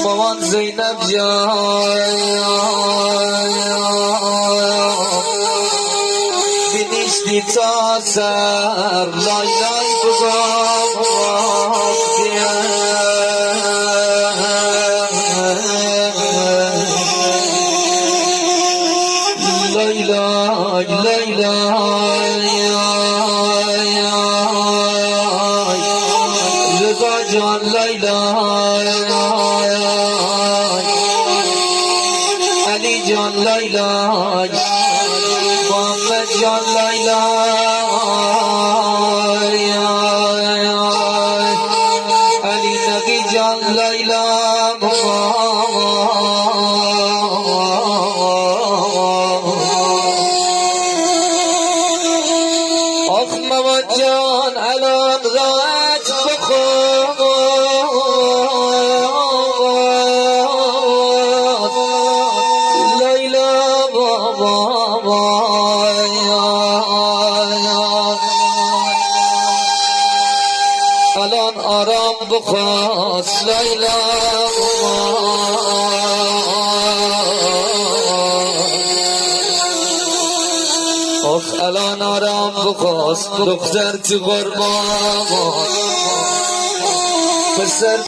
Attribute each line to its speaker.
Speaker 1: مامان زینب جان بینیشتی تا سر لای لای بگم لای لای لای لای رضا جان لای لای علی جان لای لای محمد جان لای لای علی نقی جان لای لای آخ مامان جان الان راحت بخور لیلا بابا الان آرام بخواست لیلا آخ الان آرام بخواست دختر تو قربان پسر